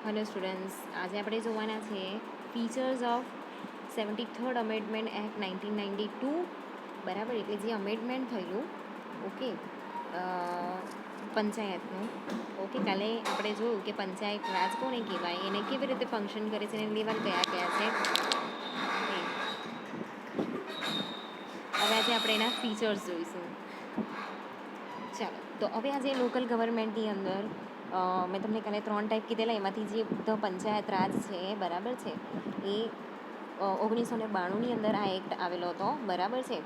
Hello students, આજે આપણે જોવાના છે features of 73rd amendment act 1992. બરાબર, એટલે જે અમેન્ડમેન્ટ થયેલું, ઓકે, પંચાયતનું. ઓકે, કાલે આપણે જોયું કે પંચાયત રાજ કોને કહેવાય, એને કેવી રીતે ફંક્શન કરે છે, એને લેવલ કયા કયા છે. હવે આજે આપણે એના ફીચર્સ જોઈશું. ચાલો, તો હવે આજે લોકલ ગવર્મેન્ટની અંદર મેં તમને કાલે 3 ટાઈપ કીધેલા, એમાંથી જે ધ પંચાયત રાજ છે, બરાબર છે, એ 1992ની અંદર આ એક્ટ આવેલો હતો, બરાબર છે.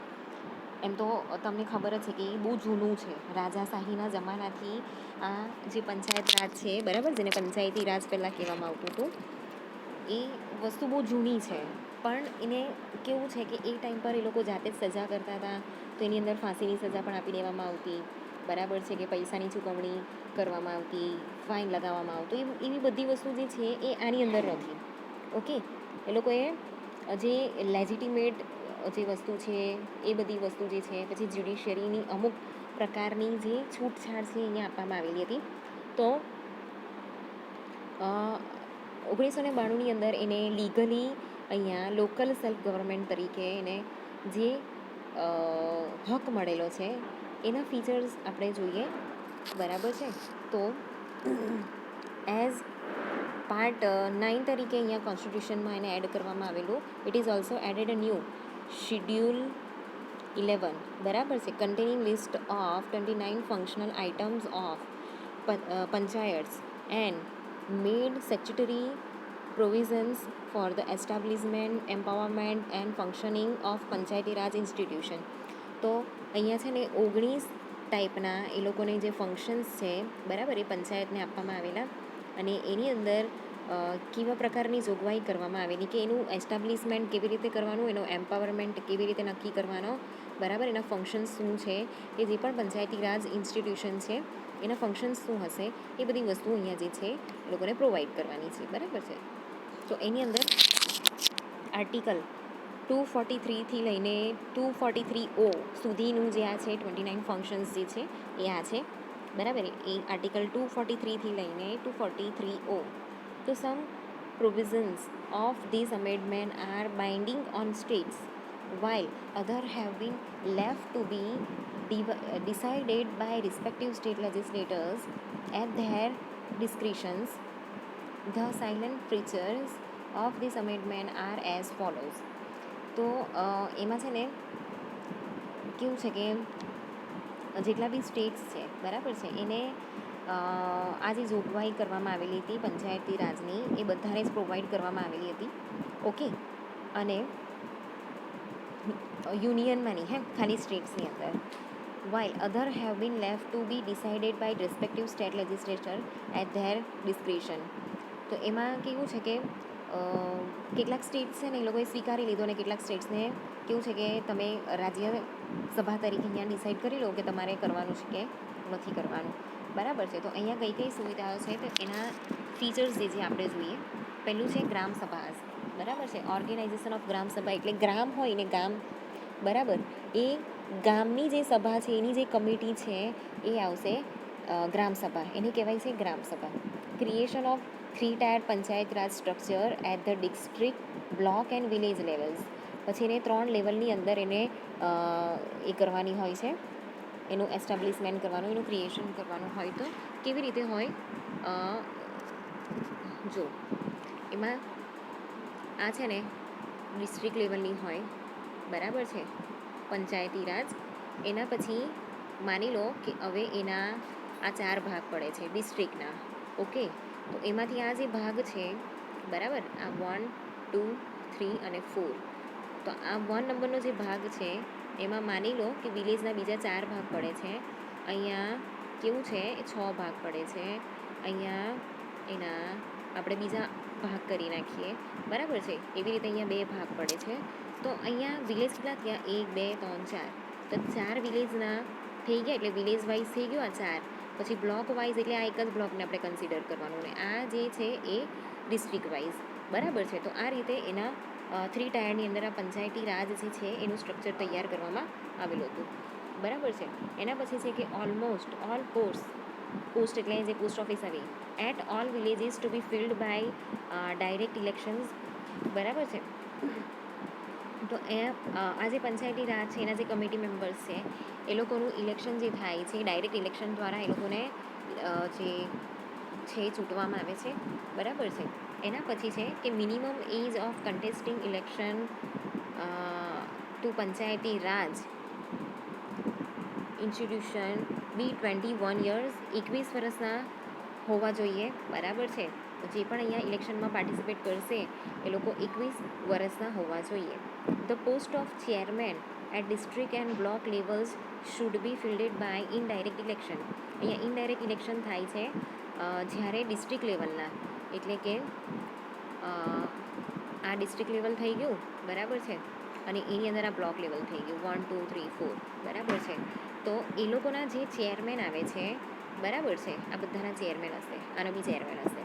એમ તો તમને ખબર જ છે કે એ બહુ જૂનું છે, રાજાશાહીના જમાનાથી આ જે પંચાયત રાજ છે, બરાબર, જેને પંચાયતી રાજ પહેલાં કહેવામાં આવતું હતું, એ વસ્તુ બહુ જૂની છે. પણ એને કેવું છે કે એ ટાઈમ પર એ લોકો જાતે જ સજા કરતા હતા, તો એની અંદર ફાંસીની સજા પણ આપી દેવામાં આવતી, બરાબર છે, કે પૈસાની ચૂકવણી કરવામાં આવતી, ફાઇન લગાવવામાં આવતો, એવી બધી વસ્તુ જે છે એ આની અંદર નથી. ઓકે, એ લોકોએ જે લેજિટિમેટ જે વસ્તુ છે એ બધી વસ્તુ જે છે, પછી જ્યુડિશિયરીની અમુક પ્રકારની જે છૂટછાટ છે અહીંયા આપવામાં આવેલી હતી. તો 1992ની અંદર એને લીગલી અહીંયા લોકલ સેલ્ફ ગવર્મેન્ટ તરીકે એને જે હક મળેલો છે એના ફીચર્સ આપણે જોઈએ, બરાબર છે. તો એઝ પાર્ટ 9 તરીકે અહીંયા કોન્સ્ટિટ્યુશનમાં એને એડ કરવામાં આવેલું. It is also added a new schedule 11, બરાબર છે, containing list of 29 functional items of panchayats and made statutory provisions for the establishment, empowerment and functioning of Panchayati Raj institution. તો અહીંયા છે ને 19 ટાઈપના એ લોકોને જે ફંક્શન્સ છે, બરાબર, એ પંચાયતને આપવામાં આવેલા, અને એની અંદર કેવા પ્રકારની જોગવાઈ કરવામાં આવેલી કે એનું એસ્ટાબ્લિશમેન્ટ કેવી રીતે કરવાનું, એનો એમ્પાવરમેન્ટ કેવી રીતે નક્કી કરવાનો, બરાબર, એના ફંક્શન્સ શું છે, કે જે પણ પંચાયતી રાજ ઇન્સ્ટિટ્યુશન છે એના ફંક્શન્સ શું હશે, એ બધી વસ્તુઓ અહીંયા જે છે એ લોકોને પ્રોવાઈડ કરવાની છે, બરાબર છે. તો એની અંદર આર્ટિકલ 243થી લઈને 243O સુધીનું જે આ છે 29 ફંક્શન્સ જે છે એ આ છે, બરાબર. એ આર્ટિકલ 243થી લઈને 243O. તો સમ provisions of this amendment are binding on states, while other have been left to be decided by respective state legislators at their discretions. The silent features of this amendment are as follows. તો એમાં છે ને કેવું છે કે જેટલા બી states છે, બરાબર છે, એને આ જે જોગવાઈ કરવામાં આવેલી હતી પંચાયતી રાજની, એ બધાને જ પ્રોવાઈડ કરવામાં આવેલી હતી. ઓકે, અને યુનિયનમાં નહીં, હે, ખાલી સ્ટેટ્સની અંદર. while other have been left to be decided by respective state legislature at their discretion. તો એમાં કેવું છે કે કેટલાક સ્ટેટ્સ છે ને એ લોકોએ સ્વીકારી લીધો, અને કેટલાક સ્ટેટ્સને કેવું છે કે તમે રાજ્યસભા તરીકે અહીંયા ડિસાઈડ કરી લો કે તમારે કરવાનું છે કે નથી કરવાનું, બરાબર છે. તો અહીંયા કઈ કઈ સુવિધાઓ છે તો એના ફીચર્સ જે આપણે જોઈએ. પહેલું છે ગ્રામ સભા, બરાબર છે, ઓર્ગેનાઇઝેશન ઓફ ગ્રામ સભા, એટલે ગ્રામ હોય ને ગામ, બરાબર, એ ગામની જે સભા છે એની જે કમિટી છે એ આવશે ગ્રામ સભા, એને કહેવાય છે gram sabha. Creation of 3 tier panchayat raj structure at the district, block and village levels. પછી એને 3 લેવલની અંદર એને એ કરવાની હોય છે, એનું એસ્ટાબ્લિશમેન્ટ કરવાનું, એનું ક્રિએશન કરવાનું હોય. તો કેવી રીતે હોય, જો એમાં આ છે ને ડિસ્ટ્રિક્ટ લેવલની હોય, બરાબર છે, પંચાયતી રાજ. એના પછી માની લો કે હવે એના આ 4 ભાગ પડે છે ડિસ્ટ્રિક્ટના. ઓકે, તો એમાંથી આ જે ભાગ છે, બરાબર, આ 1, 2, 3 અને 4. તો આ 1 નંબરનો જે ભાગ છે એમાં માની લો કે વિલેજના બીજા 4 ભાગ પડે છે. અહીંયા કેવું છે, 6 ભાગ પડે છે. અહીંયા એના આપણે બીજા ભાગ કરી નાખીએ, બરાબર છે. એવી રીતે અહીંયા 2 ભાગ પડે છે. તો અહીંયા વિલેજ કેટલા થયા, 1, 2, 3, 4. તો 4 વિલેજના થઈ ગયા, એટલે વિલેજ વાઇઝ થઈ ગયો આ 4. પછી બ્લોક વાઇઝ, એટલે આ એક જ બ્લોકને આપણે કન્સિડર કરવાનું, ને આ જે છે એ ડિસ્ટ્રિક્ટ વાઇઝ, બરાબર છે. તો આ રીતે એના 3 ટાયરની અંદર આ પંચાયતી રાજ જે છે એનું સ્ટ્રક્ચર તૈયાર કરવામાં આવેલું હતું, બરાબર છે. એના પછી છે કે ઓલમોસ્ટ ઓલ કોર્સ પોસ્ટ એટલે જે પોસ્ટ ઓફિસ આવી, at all villages to be filled by direct elections, બરાબર છે. તો આ જે પંચાયતી રાજ છે એના જે કમિટી મેમ્બર્સ છે એ લોકોનું ઇલેક્શન જે થાય છે ડાયરેક્ટ ઇલેક્શન દ્વારા એ લોકોને જે છે ચૂંટવામાં આવે છે, બરાબર છે. એના પછી છે કે minimum age of contesting election to Panchayati Raj institution be 21 years, 21 વર્ષના હોવા જોઈએ, બરાબર છે. જે પણ અહીંયા ઇલેક્શનમાં પાર્ટિસિપેટ કરશે એ લોકો 21 વર્ષના હોવા જોઈએ. The post of chairman at district and block levels should be filled by indirect election. અહીંયા ઇનડાયરેક્ટ ઇલેક્શન થાય છે જ્યારે ડિસ્ટ્રિક્ટ લેવલના, એટલે કે આ ડિસ્ટ્રિક્ટ લેવલ થઈ ગયું, બરાબર છે, અને એની અંદર આ બ્લોક લેવલ થઈ ગયું 1 2 3 4, બરાબર છે. તો એ લોકોના જે ચેરમેન આવે છે, બરાબર છે, આ બધાના ચેરમેન હશે, આનો બી ચેરમેન હશે,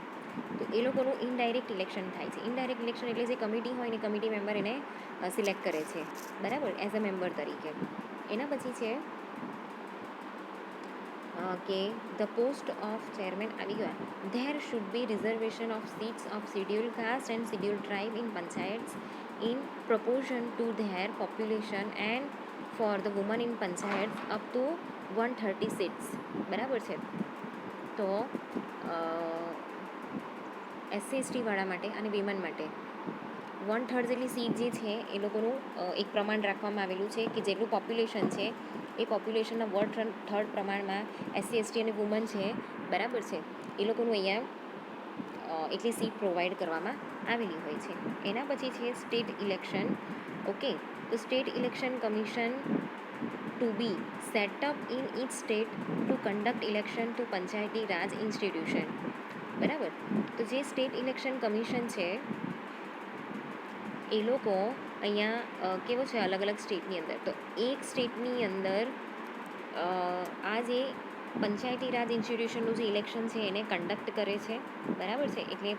તો એ લોકોનું ઇનડાયરેક્ટ ઇલેક્શન થાય છે. ઇનડાયરેક્ટ ઇલેક્શન એટલે જે કમિટી હોય ને કમિટી મેમ્બર એને સિલેક્ટ કરે છે, બરાબર, એઝ અ મેમ્બર તરીકે. એના પછી છે કે ધ પોસ્ટ ઓફ ચેરમેન આવી ગયા. There should be reservation of seats of schedule caste and schedule tribe in panchayats in proportion to their population and for the women in panchayats up to 130 seats, બરાબર છે. તો SC એસટીવાળા માટે અને women માટે 1/3 જેટલી seat જે છે એ લોકોનું એક પ્રમાણ રાખવામાં આવેલું છે કે જેટલું પોપ્યુલેશન છે એ પોપ્યુલેશનના 1/3 પ્રમાણમાં એસસી એસટી અને વુમન છે, બરાબર છે, એ લોકોનું અહીંયા એટલી સીટ પ્રોવાઈડ કરવામાં આવેલી હોય છે. એના પછી છે સ્ટેટ ઇલેક્શન. ઓકે, તો state election commission to be set up in each state to conduct election to Panchayati Raj institution, બરાબર. તો જે સ્ટેટ ઇલેક્શન કમિશન છે એ લોકો અહીંયા કેવો છે અલગ અલગ સ્ટેટની અંદર, તો એક સ્ટેટની અંદર આ જે પંચાયતી રાજ ઇન્સ્ટિટ્યુશનનું જે ઇલેક્શન છે એને કન્ડક્ટ કરે છે, બરાબર છે. એટલે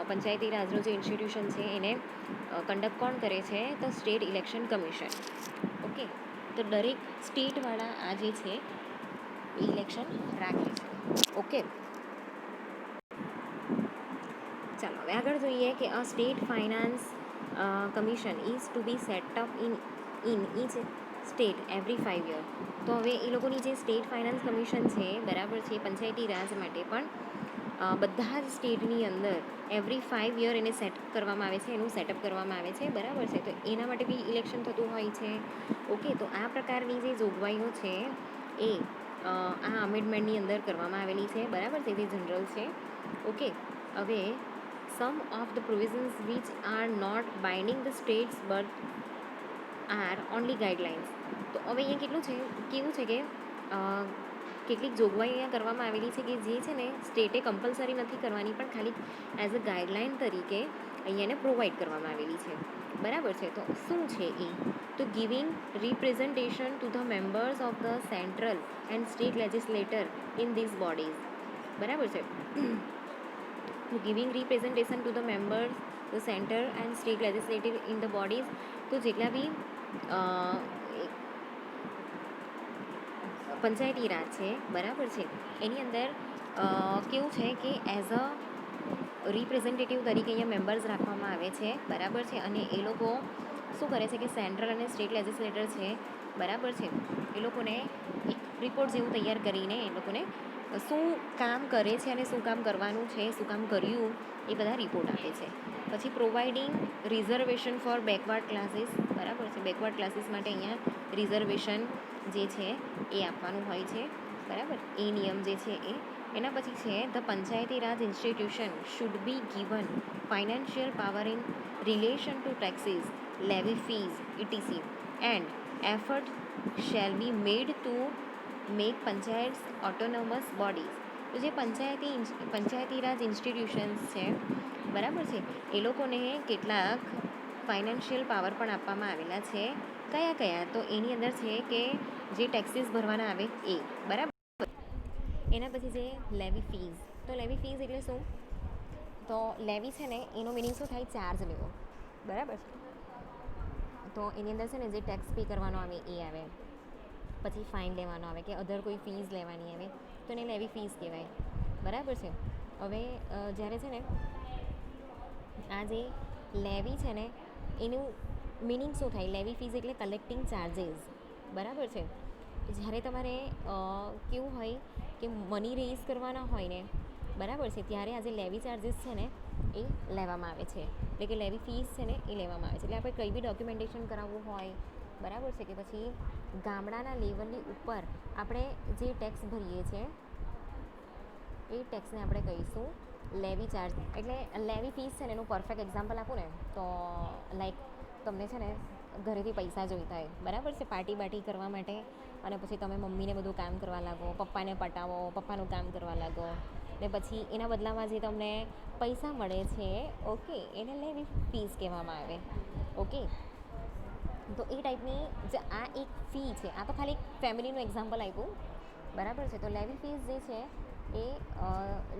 પંચાયતી રાજનું જે ઇન્સ્ટિટ્યુશન છે એને કન્ડક્ટ કોણ કરે છે, તો સ્ટેટ ઇલેક્શન કમિશન. ઓકે, તો દરેક સ્ટેટવાળા આ જે છે એ ઇલેક્શન રાખે છે. ઓકે, ચાલો હવે આગળ જોઈએ કે a state finance commission is to be set up in each state every 5 year. તો હવે એ લોકોની જે સ્ટેટ ફાઇનાન્સ કમિશન છે, બરાબર છે, પંચાયતી રાજ માટે પણ બધા જ સ્ટેટની અંદર એવરી 5 યર એને સેટ કરવામાં આવે છે, એનું સેટઅપ કરવામાં આવે છે, બરાબર છે. તો એના માટે બી ઇલેક્શન થતું હોય છે. ઓકે, તો આ પ્રકારની જે જોગવાઈઓ છે એ આ અમેન્ડમેન્ટની અંદર કરવામાં આવેલી છે, બરાબર છે, જે જનરલ છે. ઓકે, હવે some of the provisions which are not binding the states but are only guidelines. તો હવે અહીંયા કેવું છે કે કેટલીક જોગવાઈ અહીંયા કરવામાં આવેલી છે કે જે છે ને સ્ટેટે કમ્પલસરી નથી કરવાની, પણ ખાલી એઝ અ ગાઈડલાઇન તરીકે અહીંયા એને પ્રોવાઈડ કરવામાં આવેલી છે, બરાબર છે. તો શું છે એ, તો giving representation to the members of the central and state legislator in this bodies, બરાબર છે. Giving representation to the members the centre and state legislative in the bodies. તો જેટલા બી પંચાયતી રાજ છે, બરાબર છે, એની અંદર કેવું છે કે એઝ અ રિપ્રેઝેન્ટેટિવ તરીકે અહીંયા મેમ્બર્સ રાખવામાં આવે છે, બરાબર છે. અને એ લોકો શું કરે છે કે સેન્ટ્રલ અને સ્ટેટ લેજિસ્લેટર છે, બરાબર છે, એ લોકોને એક રિપોર્ટ જેવું તૈયાર કરીને એ લોકોને શું કામ કરે છે અને શું કામ કરવાનું છે, શું કામ કર્યું, એ બધા રિપોર્ટ આપે છે. પછી providing reservation for backward classes, બરાબર છે, બેકવર્ડ ક્લાસીસ માટે અહીંયા રિઝર્વેશન જે છે એ આપવાનું હોય છે, બરાબર, એ નિયમ જે છે એ. એના પછી છે the Panchayati Raj institution should be given financial power in relation to taxes, levy fees, etc and effort shall be made to make panchayat autonomous bodies. તો જે પંચાયતી રાજ ઇન્સ્ટિટ્યુશન્સ છે, બરાબર છે, એ લોકોને કેટલાક ફાઇનાન્શિયલ પાવર પણ આપવામાં આવેલા છે. કયા તો એની અંદર છે કે જે ટેક્સીસ ભરવાના આવે એ, બરાબર. એના પછી છે લેવી ફીઝ. તો લેવી ફીઝ એટલે શું, તો લેવી છે ને એનો મિનિંગ શું થાય, ચાર્જ લેવો, બરાબર. તો એની અંદર છે ને જે ટેક્સ પે કરવાનો આવે એ આવે. પછી ફાઇન લેવાનો આવે કે અધર કોઈ ફીસ લેવાની આવે તો એને લેવી ફીસ કહેવાય. બરાબર છે. હવે જ્યારે છે ને આ જે લેવી છે ને એનું મિનિંગ શું થાય? લેવી ફીસ એટલે કલેક્ટિંગ ચાર્જિસ. બરાબર છે. જ્યારે તમારે કેવું હોય કે મની રેઇઝ કરવાના હોય ને, બરાબર છે, ત્યારે આ જે લેવી ચાર્જિસ છે ને એ લેવામાં આવે છે, એટલે કે લેવી ફીસ છે ને એ લેવામાં આવે છે. એટલે આપણે કંઈ બી ડોક્યુમેન્ટેશન કરાવવું હોય, બરાબર છે, કે પછી ગામડાના લેવલની ઉપર આપણે જે ટેક્સ ભરીએ છીએ એ ટેક્સને આપણે કહીશું લેવી ચાર્જ. એટલે લેવી ફીસ છે ને એનું પરફેક્ટ એક્ઝામ્પલ આપું ને તો લાઈક તમને છે ને ઘરેથી પૈસા જોઈતા હોય, બરાબર છે, પાર્ટી બાર્ટી કરવા માટે, અને પછી તમે મમ્મીને બધું કામ કરવા લાગો, પપ્પાને પટાવો, પપ્પાનું કામ કરવા લાગો, ને પછી એના બદલામાં જે તમને પૈસા મળે છે, ઓકે, એને લેવી ફીસ કહેવામાં આવે. ઓકે, તો એ ટાઈપની જે આ એક ફી છે, આ તો ખાલી એક ફેમિલીનું એક્ઝામ્પલ આપ્યું, બરાબર છે. તો લેવી ફીસ જે છે એ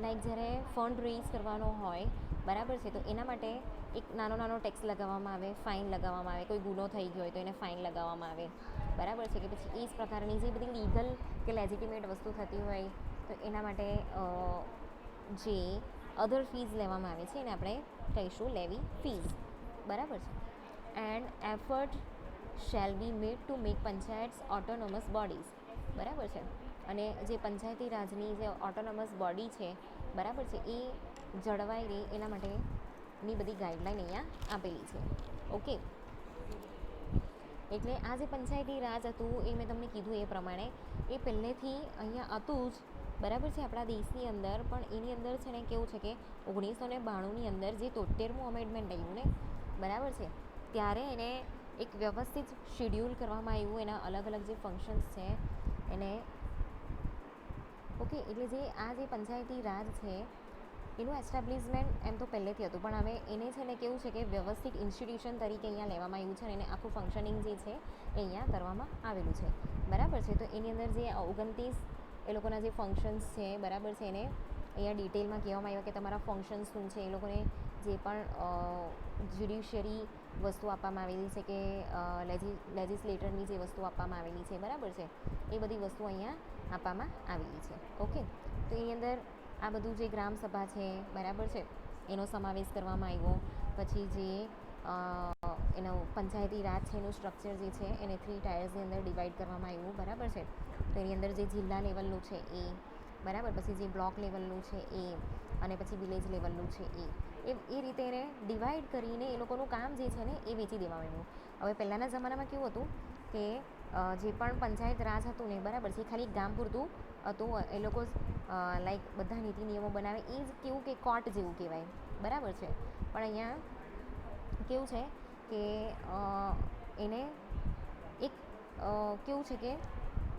લાઈક જ્યારે ફંડ રેઇઝ કરવાનો હોય, બરાબર છે, તો એના માટે એક નાનો નાનો ટેક્સ લગાવવામાં આવે, ફાઇન લગાવવામાં આવે, કોઈ ગુનો થઈ ગયો હોય તો એને ફાઇન લગાવવામાં આવે, બરાબર છે, કે પછી એ જ પ્રકારની જે બધી લીગલ કે લેજિટિમેટ વસ્તુ થતી હોય તો એના માટે જે અધર ફીઝ લેવામાં આવે છે એને આપણે કહીશું લેવી ફીઝ. બરાબર છે. And effort shall be made to make panchayats autonomous bodies. બરાબર છે. અને જે પંચાયતી રાજની જે ઓટોનોમસ બોડી છે, બરાબર છે, એ જળવાઈ રહે એના માટેની બધી ગાઈડલાઈન અહીંયા આપેલી છે. ઓકે, એટલે આ જે પંચાયતી રાજ હતું એ મેં તમને કીધું એ પ્રમાણે એ પહેલેથી અહીંયા હતું જ, બરાબર છે, આપણા દેશની અંદર. પણ એની અંદર છે ને કેવું છે કે 1992ની અંદર જે 73મું અમેન્ડમેન્ટ આવ્યું ને, બરાબર છે, ત્યારે એને એક વ્યવસ્થિત શિડ્યુલ કરવામાં આવ્યું, એના અલગ અલગ જે ફંક્શન્સ છે એને. ઓકે, એટલે જે આ જે પંચાયતી રાજ છે એનું એસ્ટાબ્લિશમેન્ટ એમ તો પહેલેથી હતું, પણ હવે એને છે ને કેવું છે કે વ્યવસ્થિત ઇન્સ્ટિટ્યુશન તરીકે અહીંયા લેવામાં આવ્યું છે અને એને આખું ફંક્શનિંગ જે છે એ અહીંયા કરવામાં આવેલું છે. બરાબર છે. તો એની અંદર જે 29 એ લોકોના જે ફંક્શન્સ છે, બરાબર છે, એને અહીંયા ડિટેલમાં કહેવામાં આવ્યા કે તમારા ફંક્શન્સ શું છે, એ લોકોને જે પણ જ્યુડિશિયરી વસ્તુ આપવામાં આવેલી છે કે લેજિસ્લેટરની જે વસ્તુ આપવામાં આવેલી છે, બરાબર છે, એ બધી વસ્તુ અહીંયા આપવામાં આવેલી છે. ઓકે, તો એની અંદર આ બધું જે ગ્રામસભા છે, બરાબર છે, એનો સમાવેશ કરવામાં આવ્યો. પછી જે એનો પંચાયતી રાજ છે એનું સ્ટ્રક્ચર જે છે એને 3 ટાયર્સની અંદર ડિવાઈડ કરવામાં આવ્યું, બરાબર છે. તો એની અંદર જે જિલ્લા લેવલનું છે એ, બરાબર, પછી જે બ્લોક લેવલનું છે એ, અને પછી વિલેજ લેવલનું છે એ રીતે એને ડિવાઈડ કરીને એ લોકોનું કામ જે છે ને એ વેચી દેવામાં આવ્યું. હવે પહેલાંના જમાનામાં કેવું હતું કે જે પણ પંચાયત રાજ હતું ને, બરાબર છે, ખાલી ગામ પૂરતું હતું. એ લોકો લાઈક બધા નીતિ નિયમો બનાવે એ જ કેવું કે કોર્ટ જેવું કહેવાય, બરાબર છે. પણ અહીંયા કેવું છે કે એને એક કેવું છે કે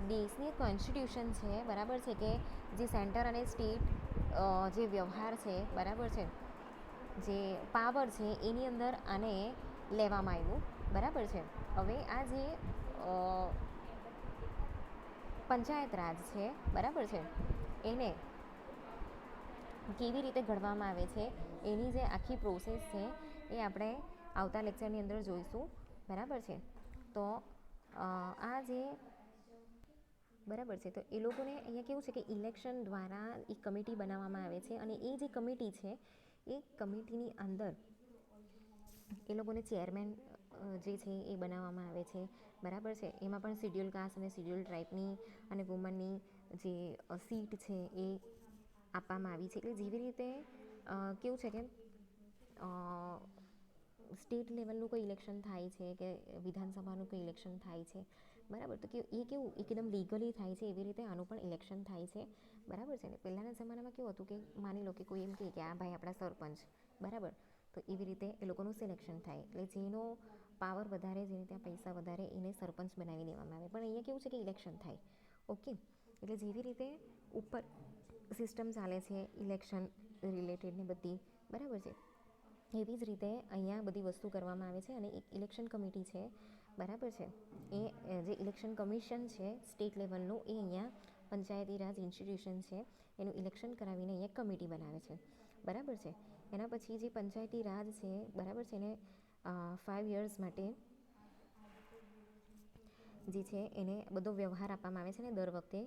દેશની કોન્સ્ટિટ્યુશન છે, બરાબર છે, કે જે સેન્ટર અને સ્ટેટ જે વ્યવહાર છે, બરાબર છે, જે પાવર છે એની અંદર આને લેવામાં આવ્યું, બરાબર છે. હવે આ જે પંચાયત રાજ છે, બરાબર છે, એને કેવી રીતે ઘડવામાં આવે છે એની જે આખી પ્રોસેસ છે એ આપણે આવતા લેક્ચરની અંદર જોઈશું, બરાબર છે. તો આ જે બરાબર છે, તો એ લોકોને અહીંયા કેવું છે કે ઇલેક્શન દ્વારા એક કમિટી બનાવવામાં આવે છે, અને એ જે કમિટી છે એ કમિટીની અંદર એ લોકોને ચેરમેન જે છે એ બનાવવામાં આવે છે, બરાબર છે. એમાં પણ શિડ્યુલ કાસ્ટ અને શિડ્યુલ ટ્રાઇબની અને વુમનની જે સીટ છે એ આપવામાં આવી છે. એટલે જેવી રીતે કેવું છે કે સ્ટેટ લેવલનું કોઈ ઇલેક્શન થાય છે કે વિધાનસભાનું કોઈ ઇલેક્શન થાય છે, બરાબર, તો એ કેવું એકદમ લીગલી થાય છે, એવી રીતે આનું પણ ઇલેક્શન થાય છે, બરાબર છે. ને પહેલાંના જમાનામાં કેવું હતું કે માની લો કે કોઈ એમ કહે કે આ ભાઈ આપણા સરપંચ, બરાબર, તો એવી રીતે એ લોકોનું સિલેક્શન થાય. એટલે જેનો પાવર વધારે, જેને ત્યાં પૈસા વધારે, એને સરપંચ બનાવી દેવામાં આવે. પણ અહીંયા કેવું છે કે ઇલેક્શન થાય. ઓકે, એટલે જેવી રીતે ઉપર સિસ્ટમ ચાલે છે ઇલેક્શન રિલેટેડની બધી, બરાબર છે, એવી જ રીતે અહીંયા બધી વસ્તુ કરવામાં આવે છે. અને એક ઇલેક્શન કમિટી છે, બરાબર છે, એ જે ઇલેક્શન કમિશન છે સ્ટેટ લેવલનું એ અહીંયા પંચાયતી રાજ ઇન્સ્ટિટ્યુશન છે એનું ઇલેક્શન કરાવીને અહીંયા કમિટી બનાવે છે, બરાબર છે. એના પછી જે પંચાયતી રાજ છે, બરાબર છે, એને 5 યર્સ માટે જે છે એને બધો વ્યવહાર આપવામાં આવે છે અને દર વખતે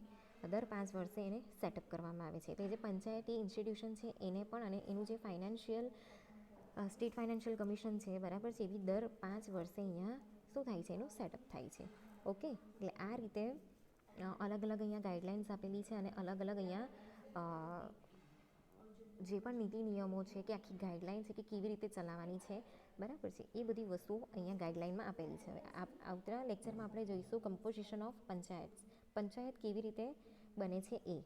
દર 5 વર્ષે એને સેટઅપ કરવામાં આવે છે. તો એ જે પંચાયતી ઇન્સ્ટિટ્યુશન છે એને પણ અને એનું જે ફાઇનાન્શિયલ સ્ટેટ ફાઇનાન્શિયલ કમિશન છે બરાબર છે, એવી દર 5 વર્ષે અહીંયા શું થાય છે, એનું સેટઅપ થાય છે. ઓકે, એટલે આ રીતે અલગ અલગ અહીંયા ગાઈડલાઇન્સ આપેલી છે અને અલગ અલગ અહીંયા જે પણ નીતિ નિયમો છે કે આખી ગાઈડલાઇન છે કે કેવી રીતે ચલાવવાની છે બરાબર છે, એ બધી વસ્તુઓ અહીંયા ગાઈડલાઇનમાં આપેલી છે. હવે આવતા લેક્ચરમાં આપણે જોઈશું કમ્પોઝિશન ઓફ પંચાયત કેવી રીતે બને છે એ.